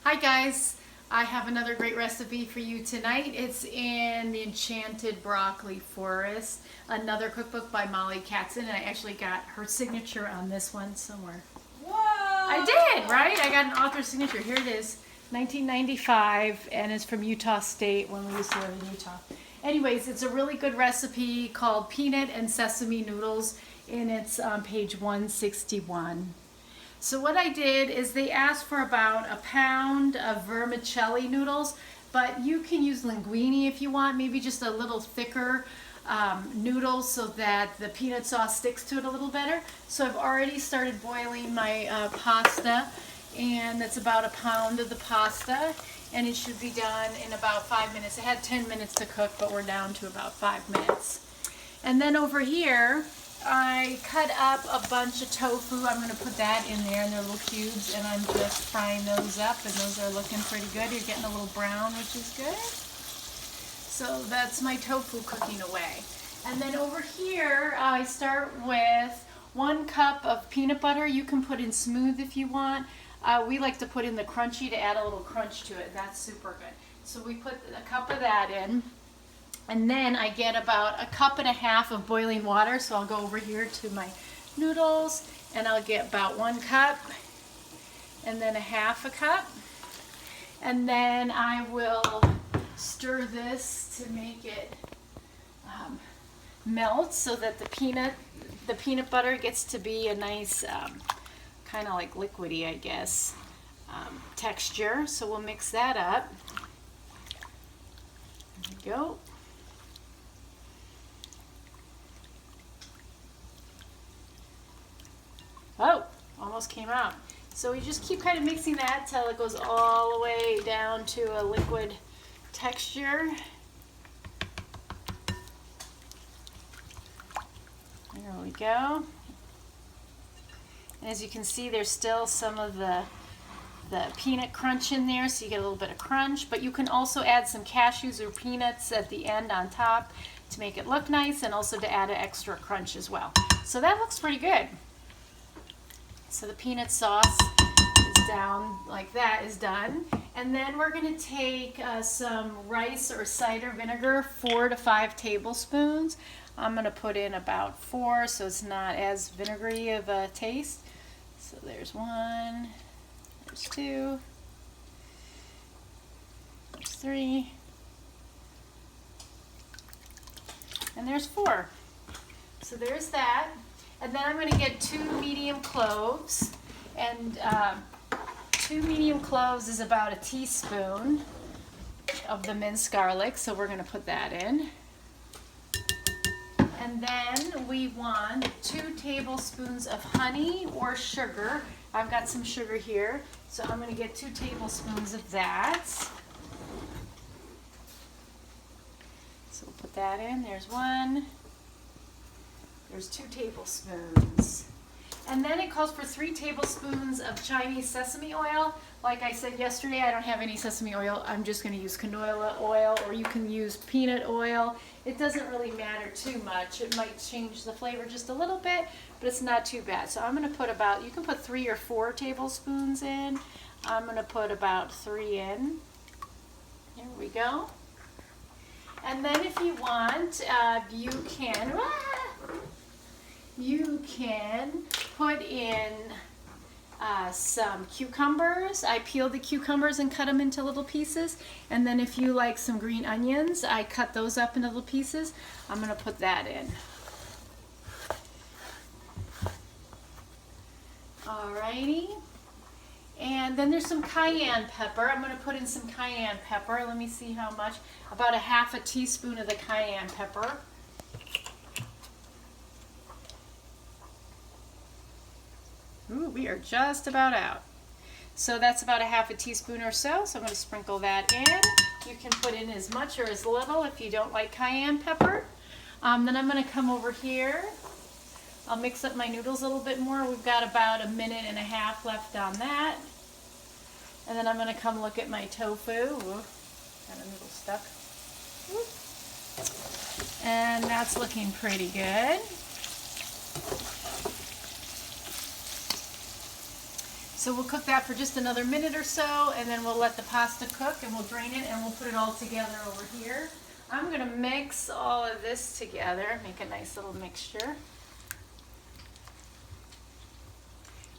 Hi guys, I have another great recipe for you tonight. It's in the Enchanted Broccoli Forest, another cookbook by Molly Katzen, and I actually got her signature on this one somewhere. Whoa! I did, right? I got an author's signature. Here it is, 1995, and it's from Utah State when we used to live in Utah. Anyways, it's a really good recipe called Peanut and Sesame Noodles, and it's on page 161. So what I did is they asked for about a pound of vermicelli noodles, but you can use linguine if you want, maybe just a little thicker noodles so that the peanut sauce sticks to it a little better. So I've already started boiling my pasta, and that's about a pound of the pasta, and it should be done in about 5 minutes. It had 10 minutes to cook, but we're down to about 5 minutes. And then over here, I cut up a bunch of tofu. I'm going to put that in there in their little cubes, and I'm just frying those up, and those are looking pretty good. You're getting a little brown, which is good. So that's my tofu cooking away. And then over here, I start with 1 cup of peanut butter. You can put in smooth if you want. We like to put in the crunchy to add a little crunch to it. That's super good. So we put a cup of that in. And then I get about a cup and a half of boiling water. So I'll go over here to my noodles, and I'll get about 1 cup and then a half a cup. And then I will stir this to make it melt so that the peanut butter gets to be a nice kind of like liquidy, I guess, texture. So we'll mix that up. There we go. Oh, almost came out. So we just keep kind of mixing that till it goes all the way down to a liquid texture. There we go. And as you can see, there's still some of the peanut crunch in there, so you get a little bit of crunch. But you can also add some cashews or peanuts at the end on top to make it look nice, and also to add an extra crunch as well. So that looks pretty good. So the peanut sauce is down, like that is done. And then we're going to take some rice or cider vinegar, 4 to 5 tablespoons. I'm going to put in about 4 so it's not as vinegary of a taste. So there's 1, there's 2, there's 3, and there's 4. So there's that. And then I'm going to get 2 medium cloves, and 2 medium cloves is about a teaspoon of the minced garlic, so we're going to put that in. And then we want 2 tablespoons of honey or sugar. I've got some sugar here, so I'm going to get 2 tablespoons of that. So we'll put that in. There's 1. There's 2 tablespoons. And then it calls for 3 tablespoons of Chinese sesame oil. Like I said yesterday, I don't have any sesame oil. I'm just going to use canola oil, or you can use peanut oil. It doesn't really matter too much. It might change the flavor just a little bit, but it's not too bad. So I'm going to put about, you can put 3 or 4 tablespoons in. I'm going to put about 3 in. There we go. And then if you want, you can put in some cucumbers. I peeled the cucumbers and cut them into little pieces. And then if you like some green onions, I cut those up into little pieces. I'm going to put that in. Alrighty. And then there's some cayenne pepper. I'm going to put in some cayenne pepper. Let me see how much. About a half a teaspoon of the cayenne pepper. Ooh, we are just about out. So that's about a half a teaspoon or so. So I'm going to sprinkle that in. You can put in as much or as little if you don't like cayenne pepper. Then I'm going to come over here. I'll mix up my noodles a little bit more. We've got about 1.5 minutes left on that. And then I'm going to come look at my tofu. Ooh, got a noodle stuck. Ooh. And that's looking pretty good. So we'll cook that for just another minute or so, and then we'll let the pasta cook, and we'll drain it, and we'll put it all together over here. I'm going to mix all of this together, make a nice little mixture.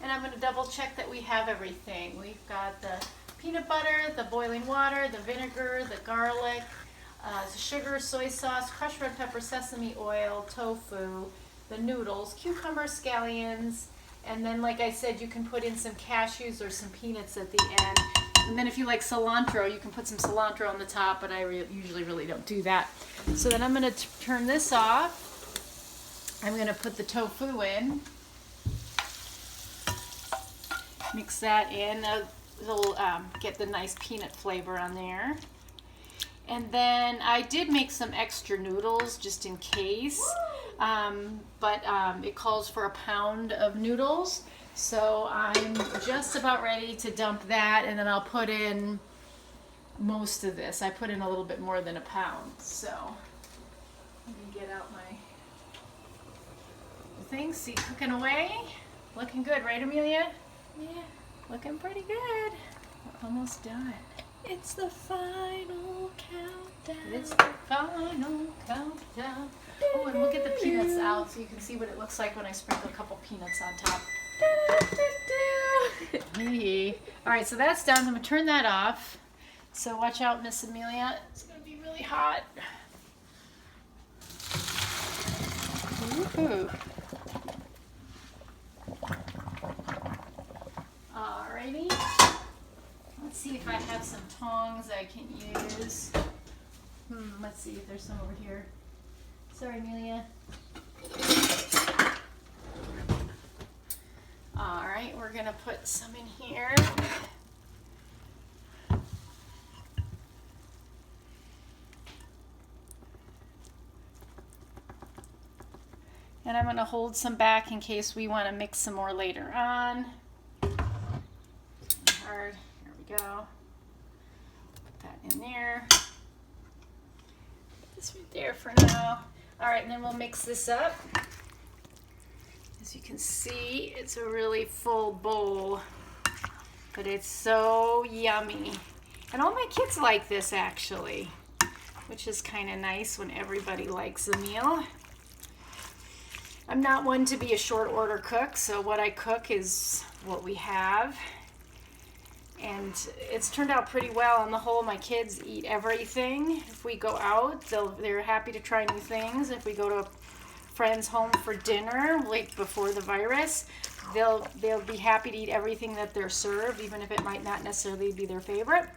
And I'm going to double check that we have everything. We've got the peanut butter, the boiling water, the vinegar, the garlic, the sugar, soy sauce, crushed red pepper, sesame oil, tofu, the noodles, cucumbers, scallions, and then like I said, you can put in some cashews or some peanuts at the end. And then if you like cilantro, you can put some cilantro on the top, but I usually really don't do that. So then I'm going to turn this off. I'm going to put the tofu in. Mix that in. It'll get the nice peanut flavor on there. And then I did make some extra noodles just in case, but it calls for a pound of noodles. So I'm just about ready to dump that, and then I'll put in most of this. I put in a little bit more than a pound. So let me get out my things. See, cooking away. Looking good, right, Amelia? Yeah. Looking pretty good. We're almost done. It's the final countdown. It's the final countdown. Oh, and we'll get the peanuts out so you can see what it looks like when I sprinkle a couple peanuts on top. All right, so that's done. I'm going to turn that off. So watch out, Miss Amelia. It's going to be really hot. Woohoo. Alrighty. Let's see if I have some tongs I can use. Let's see if there's some over here. Sorry, Amelia. Alright, we're going to put some in here. And I'm going to hold some back in case we want to mix some more later on. Hard. Here we go. Put that in there. Put this right there for now. Alright, and then we'll mix this up. As you can see, it's a really full bowl, but it's so yummy. And all my kids like this actually, which is kind of nice when everybody likes a meal. I'm not one to be a short order cook, so what I cook is what we have. And it's turned out pretty well. On the whole, my kids eat everything. If we go out, they're happy to try new things. If we go to a friend's home for dinner, like before the virus, they'll be happy to eat everything that they're served, even if it might not necessarily be their favorite.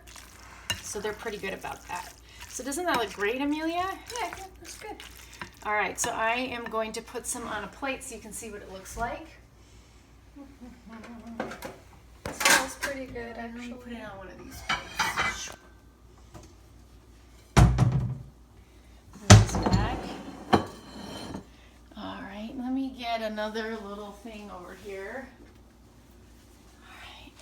So they're pretty good about that. So doesn't that look great, Amelia? Yeah, that's good. All right, so I am going to put some on a plate so you can see what it looks like. It smells pretty good, Let me actually. put it on one of these plates. Put this back. All right, let me get another little thing over here. All right.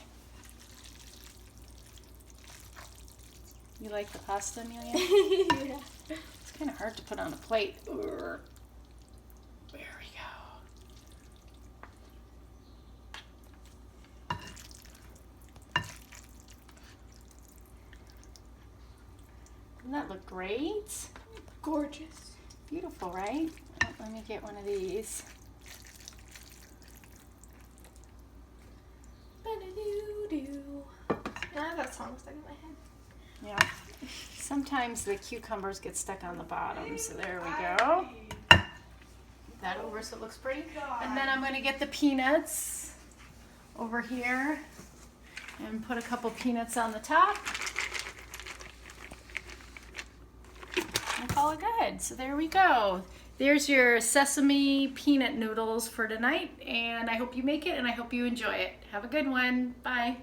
You like the pasta, Amelia? Yeah. It's kind of hard to put on a plate. There we go. Doesn't that look great? Gorgeous. Beautiful, right? Oh, let me get one of these. Ba-da-doo-doo. Now that song stuck in my head. Yeah. Sometimes the cucumbers get stuck on the bottom, so there we go. Get that over so it looks pretty. And then I'm going to get the peanuts over here and put a couple peanuts on the top. And call it good. So there we go. There's your sesame peanut noodles for tonight, and I hope you make it and I hope you enjoy it. Have a good one. Bye.